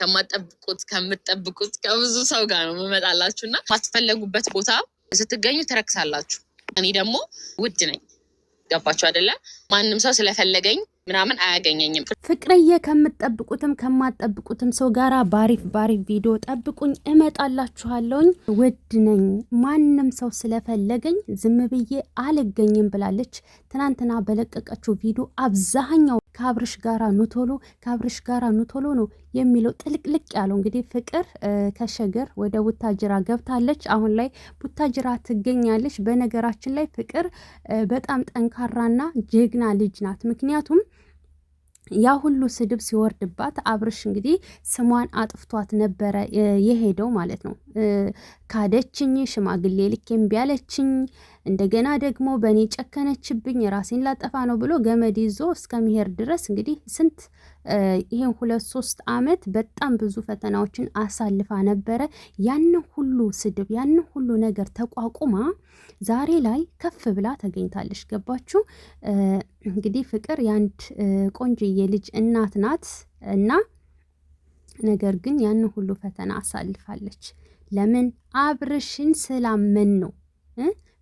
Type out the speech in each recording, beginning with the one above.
ከምትጠብቁት ከብዙ ሰው ጋር ነው መመጣላችሁና ማትፈለጉበት ቦታ ስትገኙ ትረክሳላችሁ። እኔ ደግሞ ውድ ነኝ። ገባችሁ አይደለ? ማንም ሰው ስለፈለገኝ ምናምን አያገኘኝም። ፍቅርዬ ከምትጠብቁትም ከማትጠብቁትም ሰው ጋራ ባሪፍ ቪዲዮ ጠብቁኝ፣ እመጣላችኋለሁኝ። ውድ ነኝ፣ ማንም ሰው ስለፈለገኝ ዝም ብዬ አልገኝም ብላለች። ትናንትና በለቀቀችው ቪዲዮ አብዛኛው ከአብርሽ ጋራ ኑቶሎ ነው የሚለው ጥልቅልቅ ያለው። እንግዲህ ፍቅር ከሸገር ወደ ቡታጅራ ገብታለች። አሁን ላይ ቡታጅራ ትገኛለች። በነገራችን ላይ ፍቅር በጣም ጠንካራና ጀግና ልጅ ናት። ምክንያቱም ያ ሁሉ ስድብ ሲወርድባት አብርሽ እንግዲህ ስሟን አጥፍቷት ነበረ የሄደው ማለት ነው። ካደችኝ፣ ሽማግሌ ልክ እምቢ አለችኝ፣ እንደገና ደግሞ በእኔ ጨከነችብኝ፣ ራሴን ላጠፋ ነው ብሎ ገመድ ይዞ እስከሚሄድ ድረስ እንግዲህ ስንት ይሄን 2-3 ዓመት በጣም ብዙ ፈተናዎችን አሳልፋ ነበረ። ያንን ሁሉ ስድብ ያንን ሁሉ ነገር ተቋቁማ ዛሬ ላይ ከፍ ብላ ተገኝታለች። ገባችሁ? እንግዲህ ፍቅር የአንድ ቆንጆዬ ልጅ እናት ናት እና ነገር ግን ያን ሁሉ ፈተና አሳልፋለች። ለምን? አብርሽን ስላመን ነው።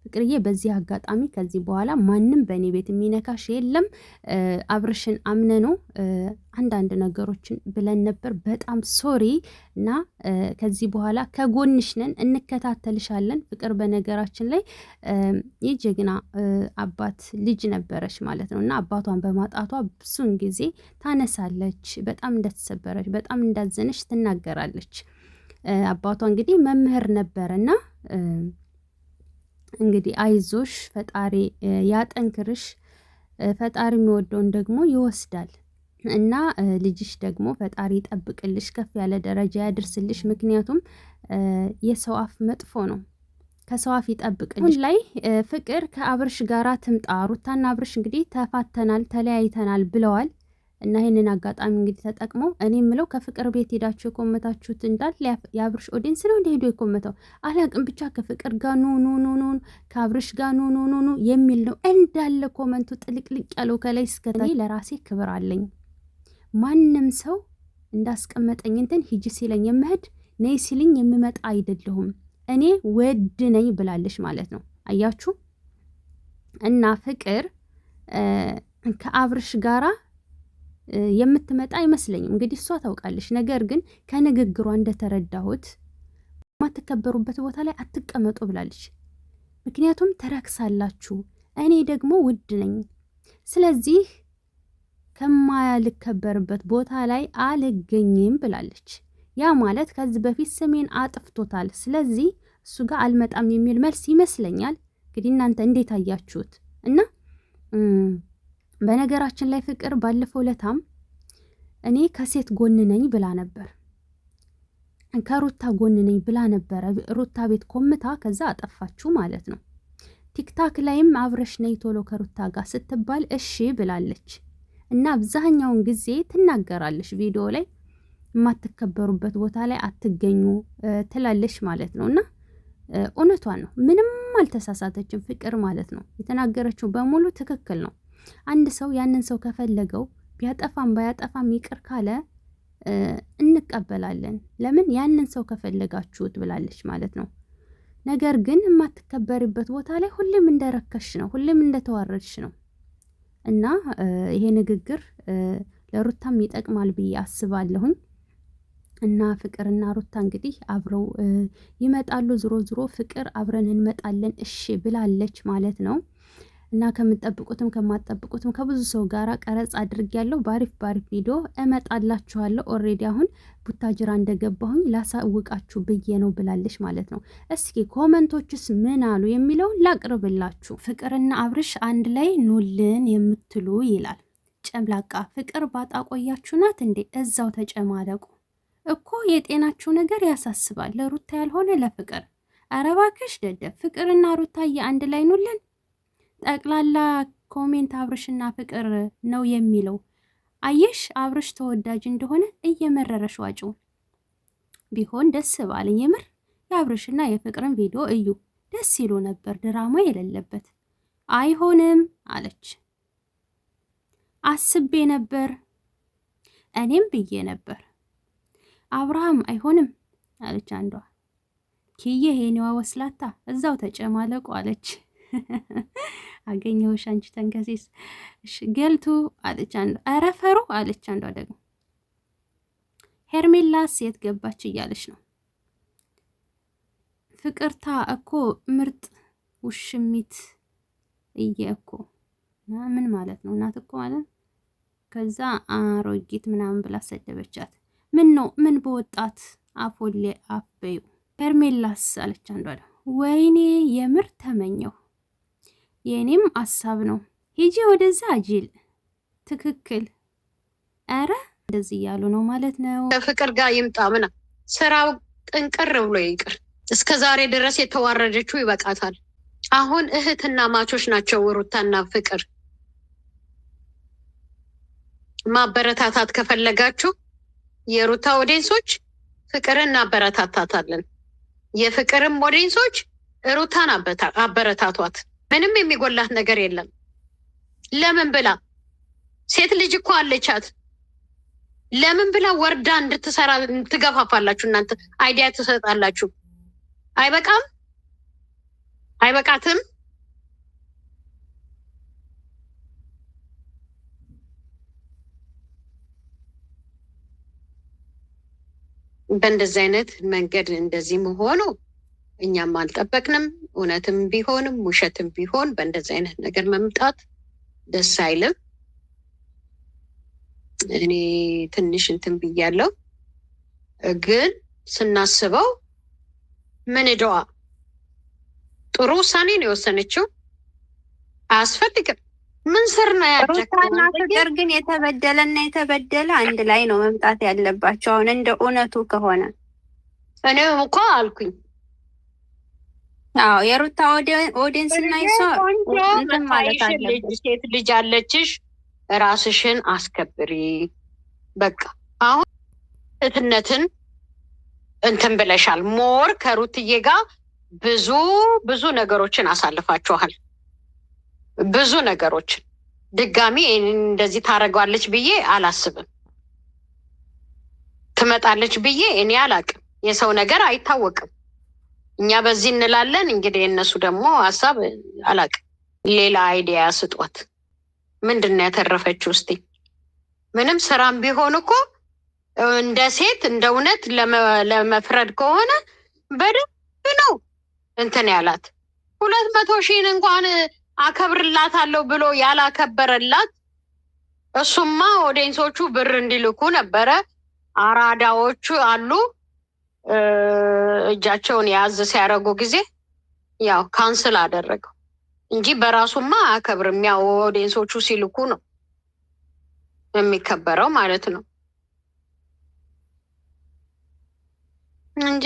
ፍቅርዬ በዚህ አጋጣሚ ከዚህ በኋላ ማንም በእኔ ቤት የሚነካሽ የለም። አብርሽን አምነ ነው አንዳንድ ነገሮችን ብለን ነበር። በጣም ሶሪ እና ከዚህ በኋላ ከጎንሽ ነን፣ እንከታተልሻለን። ፍቅር በነገራችን ላይ የጀግና አባት ልጅ ነበረች ማለት ነው እና አባቷን በማጣቷ ብዙን ጊዜ ታነሳለች። በጣም እንደተሰበረች፣ በጣም እንዳዘነች ትናገራለች። አባቷ እንግዲህ መምህር ነበረና እንግዲህ አይዞሽ፣ ፈጣሪ ያጠንክርሽ፣ ፈጣሪ የሚወደውን ደግሞ ይወስዳል እና ልጅሽ ደግሞ ፈጣሪ ይጠብቅልሽ፣ ከፍ ያለ ደረጃ ያድርስልሽ። ምክንያቱም የሰው አፍ መጥፎ ነው፣ ከሰው አፍ ይጠብቅልሽ። ላይ ፍቅር ከአብርሽ ጋራ ትምጣ። ሩታና አብርሽ እንግዲህ ተፋተናል፣ ተለያይተናል ብለዋል እና ይህንን አጋጣሚ እንግዲህ ተጠቅመው እኔ የምለው ከፍቅር ቤት ሄዳችሁ የኮመታችሁት እንዳል የአብርሽ ኦዲንስ ነው እንደ ሄዶ የኮመተው አላቅም። ብቻ ከፍቅር ጋር ኑ ከአብርሽ ጋር ኑ የሚል ነው እንዳለ ኮመንቱ ጥልቅልቅ ያለው ከላይ እስከታች። ለራሴ ክብር አለኝ። ማንም ሰው እንዳስቀመጠኝ እንትን ሂጂ ሲለኝ የምሄድ ነይ ሲልኝ የምመጣ አይደለሁም። እኔ ወድ ነኝ ብላለች ማለት ነው። አያችሁ? እና ፍቅር ከአብርሽ ጋራ የምትመጣ አይመስለኝም። እንግዲህ እሷ ታውቃለች። ነገር ግን ከንግግሯ እንደተረዳሁት የማትከበሩበት ቦታ ላይ አትቀመጡ ብላለች። ምክንያቱም ተረክሳላችሁ፣ እኔ ደግሞ ውድ ነኝ፣ ስለዚህ ከማልከበርበት ቦታ ላይ አልገኝም ብላለች። ያ ማለት ከዚህ በፊት ስሜን አጥፍቶታል፣ ስለዚህ እሱ ጋር አልመጣም የሚል መልስ ይመስለኛል። እንግዲህ እናንተ እንዴት አያችሁት? እና በነገራችን ላይ ፍቅር ባለፈው ለታም እኔ ከሴት ጎን ነኝ ብላ ነበር፣ ከሩታ ጎን ነኝ ብላ ነበረ። ሩታ ቤት ኮምታ ከዛ አጠፋችሁ ማለት ነው። ቲክታክ ላይም አብረሽ ነይ ቶሎ ከሩታ ጋር ስትባል እሺ ብላለች እና አብዛኛውን ጊዜ ትናገራለች ቪዲዮ ላይ የማትከበሩበት ቦታ ላይ አትገኙ ትላለች ማለት ነው። እና እውነቷን ነው፣ ምንም አልተሳሳተችም ፍቅር ማለት ነው። የተናገረችው በሙሉ ትክክል ነው። አንድ ሰው ያንን ሰው ከፈለገው ቢያጠፋም ባያጠፋም ይቅር ካለ እንቀበላለን። ለምን? ያንን ሰው ከፈለጋችሁት ብላለች ማለት ነው። ነገር ግን የማትከበሪበት ቦታ ላይ ሁሌም እንደረከሽ ነው፣ ሁሌም እንደተዋረድሽ ነው እና ይሄ ንግግር ለሩታም ይጠቅማል ብዬ አስባለሁኝ። እና ፍቅርና ሩታ እንግዲህ አብረው ይመጣሉ። ዝሮ ፍቅር አብረን እንመጣለን እሺ ብላለች ማለት ነው። እና ከምትጠብቁትም ከማትጠብቁትም ከብዙ ሰው ጋር ቀረጽ አድርጌያለሁ። ባሪፍ ቪዲዮ እመጣላችኋለሁ። ኦሬዲ አሁን ቡታጅራ እንደገባሁኝ ላሳውቃችሁ ብዬ ነው ብላለች ማለት ነው። እስኪ ኮመንቶችስ ምን አሉ የሚለውን ላቅርብላችሁ። ፍቅርና አብርሽ አንድ ላይ ኑልን የምትሉ ይላል። ጨምላቃ ፍቅር ባጣ ቆያችሁ ናት እንዴ? እዛው ተጨማለቁ እኮ የጤናችሁ ነገር ያሳስባል። ለሩታ ያልሆነ ለፍቅር። ኧረ እባክሽ ደደብ። ፍቅርና ሩታዬ አንድ ላይ ኑልን። ጠቅላላ ኮሜንት አብርሽና ፍቅር ነው የሚለው። አየሽ አብርሽ ተወዳጅ እንደሆነ እየመረረሽ ዋጭው። ቢሆን ደስ ባለኝ የምር የአብርሽና የፍቅርን ቪዲዮ እዩ፣ ደስ ይሉ ነበር፣ ድራማ የሌለበት። አይሆንም አለች። አስቤ ነበር፣ እኔም ብዬ ነበር። አብርሃም አይሆንም አለች አንዷ። ኪዬ ሄኔዋ ወስላታ እዛው ተጨማለቁ አለች። አገኘሁሽ አንቺ ተንከሲስ። ገልቱ አለች አንዷ። ኧረ ፈሩ አለች አንዷ ደግሞ። ሄርሜላስ የት ገባች እያለች ነው። ፍቅርታ እኮ ምርጥ ውሽሚት እኮ ምን ማለት ነው? እናት እኮ ማለት ከዛ አሮጊት ምናምን ብላ ሰደበቻት። ምን ነው ምን በወጣት አፎሌ አበዩ። ሄርሜላስ አለች አንዷ ደግሞ። ወይኔ የምር ተመኘው። የኔም አሳብ ነው። ሂጂ ወደዛ አጂል። ትክክል። አረ እንደዚህ እያሉ ነው ማለት ነው። ከፍቅር ጋር ይምጣ ምና ስራው ጥንቅር ብሎ ይቅር። እስከ ዛሬ ድረስ የተዋረደችው ይበቃታል። አሁን እህትና ማቾች ናቸው ሩታና ፍቅር። ማበረታታት ከፈለጋችሁ የሩታ ኦዲየንሶች ፍቅርን እናበረታታታለን። የፍቅርም ኦዲየንሶች ሩታን አበረታቷት። ምንም የሚጎላት ነገር የለም። ለምን ብላ ሴት ልጅ እኮ አለቻት። ለምን ብላ ወርዳ እንድትሰራ ትገፋፋላችሁ? እናንተ አይዲያ ትሰጣላችሁ። አይበቃም? አይበቃትም? በእንደዚህ አይነት መንገድ እንደዚህ መሆኑ እኛም አልጠበቅንም። እውነትም ቢሆንም ውሸትም ቢሆን በእንደዚህ አይነት ነገር መምጣት ደስ አይልም። እኔ ትንሽ እንትን ብያለሁ፣ ግን ስናስበው ምን እደዋ ጥሩ ውሳኔ ነው የወሰነችው። አያስፈልግም። ምን ስር ነው ሩታና ፍቅር ግን የተበደለና የተበደለ አንድ ላይ ነው መምጣት ያለባቸው። አሁን እንደ እውነቱ ከሆነ እኔም እኮ አልኩኝ። አዎ የሩታ ኦዲየንስ እና ይሷ እንትን ማለት አለበት። ሴት ልጅ አለችሽ፣ ራስሽን አስከብሪ። በቃ አሁን እህትነትን እንትን ብለሻል። ሞር ከሩትዬ ጋር ብዙ ነገሮችን አሳልፋችኋል። ብዙ ነገሮችን ድጋሚ እንደዚህ ታደርገዋለች ብዬ አላስብም። ትመጣለች ብዬ እኔ አላቅም። የሰው ነገር አይታወቅም። እኛ በዚህ እንላለን። እንግዲህ የእነሱ ደግሞ ሀሳብ አላቅም። ሌላ አይዲያ ስጧት። ምንድን ነው ያተረፈችው? እስቲ ምንም ስራም ቢሆን እኮ እንደ ሴት እንደ እውነት ለመፍረድ ከሆነ በደንብ ነው እንትን ያላት። 200,000 እንኳን አከብርላታለሁ ብሎ ያላከበረላት እሱማ ኦዲየንሶቹ ብር እንዲልኩ ነበረ። አራዳዎቹ አሉ እጃቸውን ያዝ ሲያደርጉ ጊዜ ያው ካንስል አደረገው እንጂ በራሱማ አከብርም። ያው ኦዲየንሶቹ ሲልኩ ነው የሚከበረው ማለት ነው እንጂ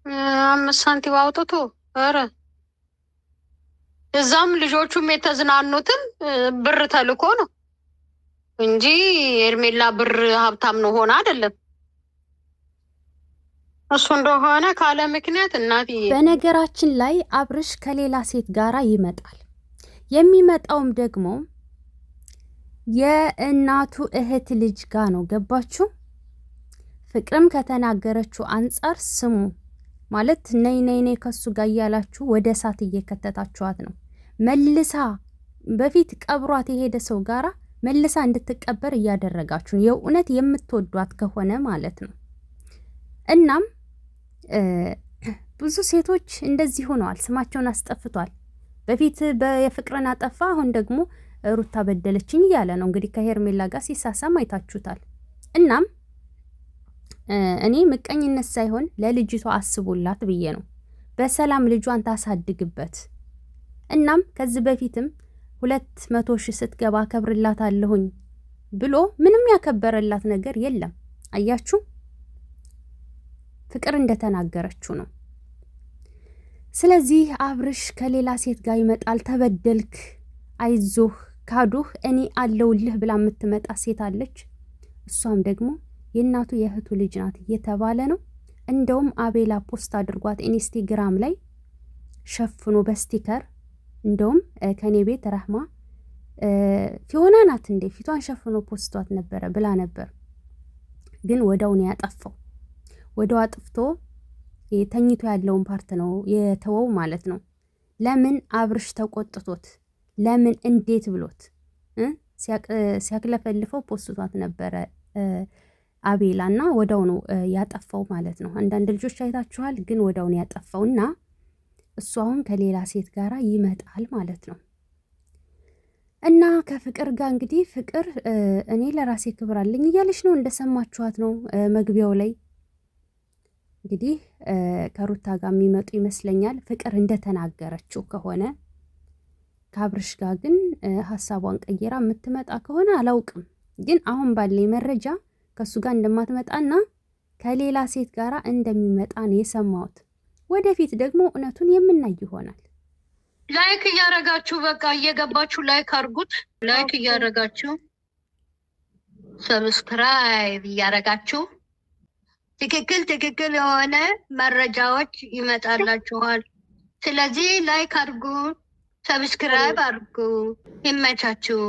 5 ሳንቲም አውጥቶ ኧረ እዛም ልጆቹም የተዝናኑትም ብር ተልኮ ነው እንጂ ኤርሜላ ብር ሀብታም ነው ሆነ አይደለም። እሱ እንደሆነ ካለ ምክንያት እናት። በነገራችን ላይ አብርሽ ከሌላ ሴት ጋራ ይመጣል። የሚመጣውም ደግሞ የእናቱ እህት ልጅ ጋር ነው። ገባችሁ? ፍቅርም ከተናገረችው አንጻር ስሙ ማለት ነይ ነይ ነይ ከሱ ጋር እያላችሁ ወደ እሳት እየከተታችኋት ነው። መልሳ በፊት ቀብሯት የሄደ ሰው ጋራ መልሳ እንድትቀበር እያደረጋችሁ የእውነት የምትወዷት ከሆነ ማለት ነው። እናም ብዙ ሴቶች እንደዚህ ሆነዋል። ስማቸውን አስጠፍቷል። በፊት የፍቅርን አጠፋ፣ አሁን ደግሞ ሩታ በደለችኝ እያለ ነው። እንግዲህ ከሄርሜላ ጋር ሲሳሳም አይታችሁታል። እናም እኔ ምቀኝነት ሳይሆን ለልጅቷ አስቡላት ብዬ ነው። በሰላም ልጇን ታሳድግበት። እናም ከዚህ በፊትም 200,000 ስትገባ አከብርላታለሁኝ ብሎ ምንም ያከበረላት ነገር የለም። አያችሁ፣ ፍቅር እንደተናገረችው ነው። ስለዚህ አብርሽ ከሌላ ሴት ጋር ይመጣል። ተበደልክ፣ አይዞህ፣ ካዱህ፣ እኔ አለውልህ ብላ የምትመጣ ሴት አለች። እሷም ደግሞ የእናቱ የእህቱ ልጅ ናት እየተባለ ነው። እንደውም አቤላ ፖስት አድርጓት ኢንስታግራም ላይ ሸፍኖ በስቲከር እንደውም ከኔ ቤት ረህማ ፊዮና ናት እንዴ ፊቷን ሸፍኖ ፖስቷት ነበረ ብላ ነበር። ግን ወዳው ነው ያጠፋው። ወዳው አጥፍቶ ተኝቶ ያለውን ፓርት ነው የተወው ማለት ነው። ለምን አብርሽ ተቆጥቶት ለምን እንዴት ብሎት ሲያክለፈልፈው ፖስቷት ነበረ አቤላ እና ወዳው ነው ያጠፋው ማለት ነው። አንዳንድ ልጆች አይታችኋል፣ ግን ወዳው ነው ያጠፋውና እሱ አሁን ከሌላ ሴት ጋራ ይመጣል ማለት ነው። እና ከፍቅር ጋር እንግዲህ ፍቅር እኔ ለራሴ ክብር አለኝ እያለች ነው፣ እንደሰማችኋት ነው መግቢያው ላይ እንግዲህ ከሩታ ጋር የሚመጡ ይመስለኛል። ፍቅር እንደተናገረችው ከሆነ ከአብርሽ ጋር ግን ሀሳቧን ቀይራ የምትመጣ ከሆነ አላውቅም፣ ግን አሁን ባለኝ መረጃ ከእሱ ጋር እንደማትመጣና ከሌላ ሴት ጋር እንደሚመጣ ነው የሰማሁት። ወደፊት ደግሞ እውነቱን የምናይ ይሆናል። ላይክ እያረጋችሁ በቃ እየገባችሁ ላይክ አርጉት። ላይክ እያረጋችሁ ሰብስክራይብ እያረጋችሁ ትክክል የሆነ መረጃዎች ይመጣላችኋል። ስለዚህ ላይክ አርጉ፣ ሰብስክራይብ አርጉ። ይመቻችሁ።